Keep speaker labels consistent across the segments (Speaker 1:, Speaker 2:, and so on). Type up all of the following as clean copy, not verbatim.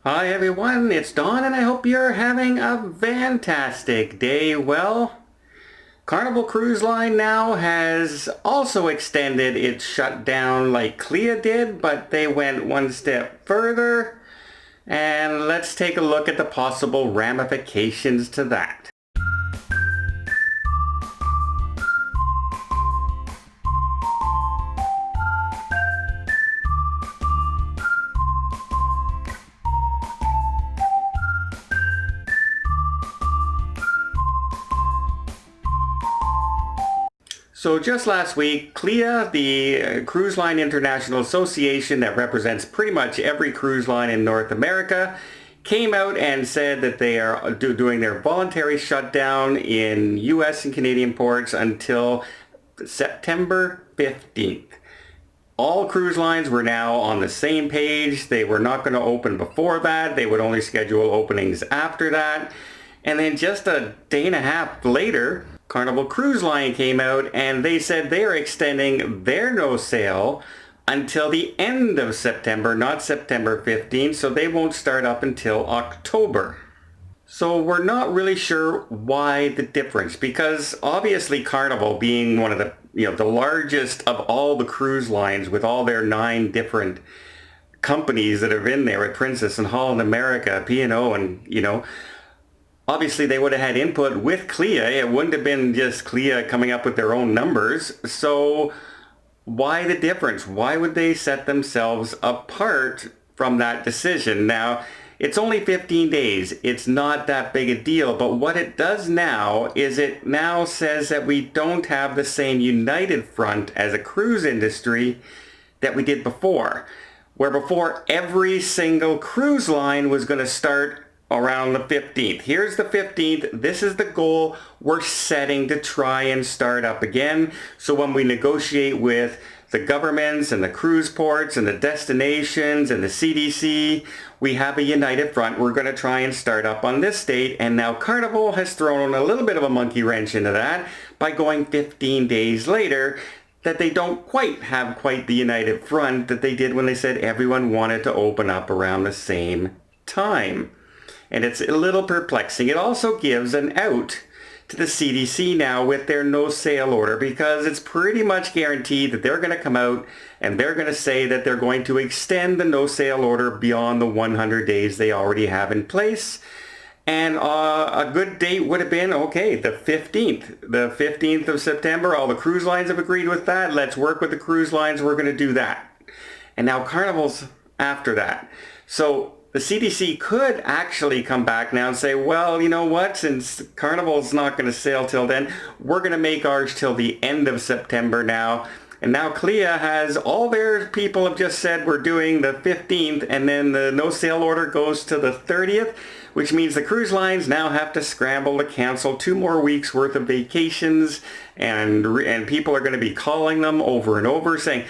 Speaker 1: Hi everyone, it's Don and I hope you're having a fantastic day. Well, Carnival Cruise Line now has also extended its shutdown like CLIA did, but they went one step further. And let's take a look at the possible ramifications to that. So just last week, CLIA, the Cruise Line International Association that represents pretty much every cruise line in North America, came out and said that they are doing their voluntary shutdown in US and Canadian ports until September 15th. All cruise lines were now on the same page. They were not going to open before that. They would only schedule openings after that. And then just a day and a half later, Carnival Cruise Line came out and they said they are extending their no sail until the end of September, not September 15th, so they won't start up until October. So we're not really sure why the difference, because obviously Carnival, being one of the largest of all the cruise lines with all their 9 different companies that are in there at Princess and Holland America, P&O, and obviously they would have had input with CLIA. It wouldn't have been just CLIA coming up with their own numbers. So why the difference? Why would they set themselves apart from that decision? Now, it's only 15 days. It's not that big a deal. But what it does now is it now says that we don't have the same united front as a cruise industry that we did before. Where before every single cruise line was going to start around the 15th. Here's the 15th. This is the goal we're setting to try and start up again. So when we negotiate with the governments and the cruise ports and the destinations and the CDC, we have a united front. We're going to try and start up on this date. And now Carnival has thrown a little bit of a monkey wrench into that by going 15 days later, that they don't quite have the united front that they did when they said everyone wanted to open up around the same time. And it's a little perplexing. It also gives an out to the CDC now with their no sail order, because it's pretty much guaranteed that they're going to come out and they're going to say that they're going to extend the no sail order beyond the 100 days they already have in place. And a good date would have been, okay, the 15th. The 15th of September, all the cruise lines have agreed with that. Let's work with the cruise lines. We're going to do that. And now Carnival's after that. So the CDC could actually come back now and say, well, you know what, since Carnival's not going to sail till then, we're going to make ours till the end of September now. And now CLIA has, all their people have just said we're doing the 15th, and then the no sail order goes to the 30th, which means the cruise lines now have to scramble to cancel 2 more weeks worth of vacations, and people are going to be calling them over and over saying,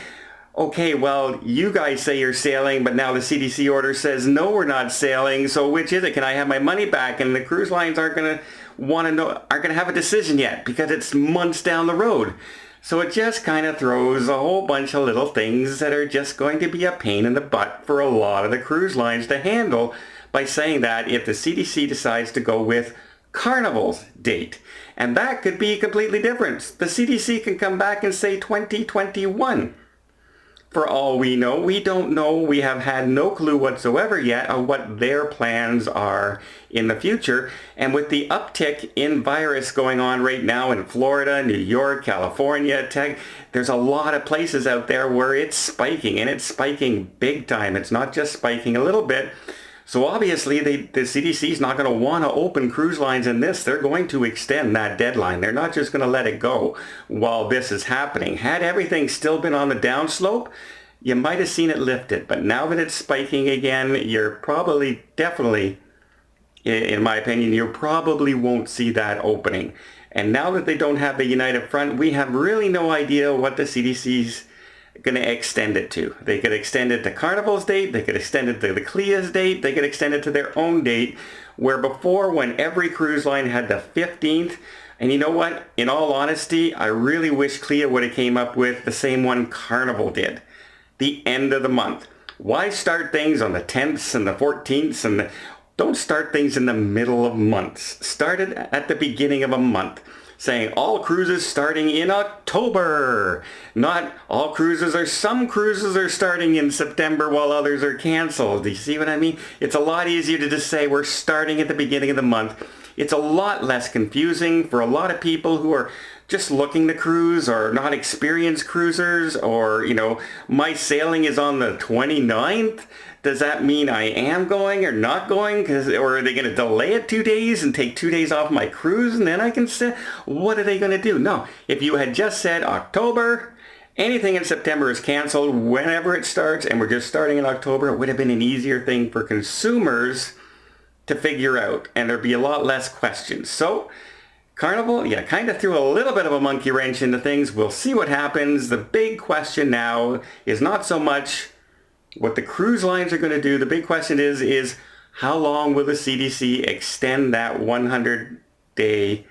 Speaker 1: okay, well, you guys say you're sailing, but now the CDC order says, no, we're not sailing. So which is it? Can I have my money back? And the cruise lines aren't going to have a decision yet, because it's months down the road. So it just kind of throws a whole bunch of little things that are just going to be a pain in the butt for a lot of the cruise lines to handle, by saying that if the CDC decides to go with Carnival's date. And that could be completely different. The CDC can come back and say 2021. For all we know, we don't know. We have had no clue whatsoever yet of what their plans are in the future. And with the uptick in virus going on right now in Florida, New York, California, there's a lot of places out there where it's spiking, and it's spiking big time. It's not just spiking a little bit. So obviously the CDC is not going to want to open cruise lines in this. They're going to extend that deadline. They're not just going to let it go while this is happening. Had everything still been on the downslope, you might have seen it lifted. But now that it's spiking again, you're probably, definitely, in my opinion, you probably won't see that opening. And now that they don't have the united front, we have really no idea what the CDC's going to extend it to. They could extend it to Carnival's date, they could extend it to the CLIA's date, they could extend it to their own date, where before, when every cruise line had the 15th, and you know what, in all honesty, I really wish CLIA would have came up with the same one Carnival did, the end of the month. Why start things on the 10th and the 14th and don't start things in the middle of months. Start it at the beginning of a month. Saying all cruises starting in October. Not all cruises or some cruises are starting in September while others are canceled. Do you see what I mean? It's a lot easier to just say we're starting at the beginning of the month. It's a lot less confusing for a lot of people who are just looking to cruise or not experienced cruisers, or, you know, my sailing is on the 29th. Does that mean I am going or not going? Or are they going to delay it 2 days and take 2 days off my cruise and then I can say, what are they going to do? No, if you had just said October, anything in September is canceled whenever it starts, and we're just starting in October, it would have been an easier thing for consumers to figure out, and there'd be a lot less questions. So Carnival, yeah, kind of threw a little bit of a monkey wrench into things. We'll see what happens. The big question now is not so much what the cruise lines are going to do. The big question is how long will the CDC extend that 100-day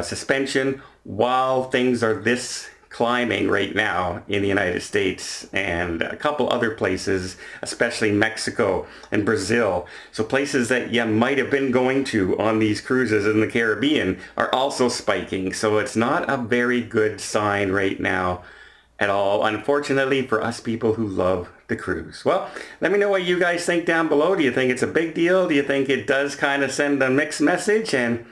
Speaker 1: suspension while things are this climbing right now in the United States and a couple other places, especially Mexico and Brazil. So places that you might have been going to on these cruises in the Caribbean are also spiking. So it's not a very good sign right now at all, unfortunately, for us people who love the cruise. Well, let me know what you guys think down below. Do you think it's a big deal? Do you think it does kind of send a mixed message? And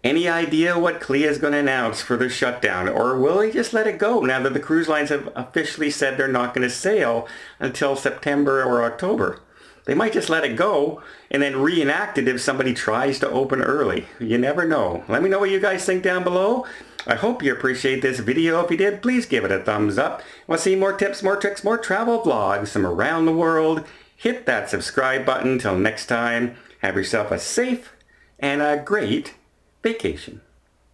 Speaker 1: any idea what CLIA is going to announce for the shutdown? Or will they just let it go now that the cruise lines have officially said they're not going to sail until September or October? They might just let it go and then reenact it if somebody tries to open early. You never know. Let me know what you guys think down below. I hope you appreciate this video. If you did, please give it a thumbs up. Want to see more tips, more tricks, more travel vlogs from around the world? Hit that subscribe button. Till next time, have yourself a safe and a great vacation.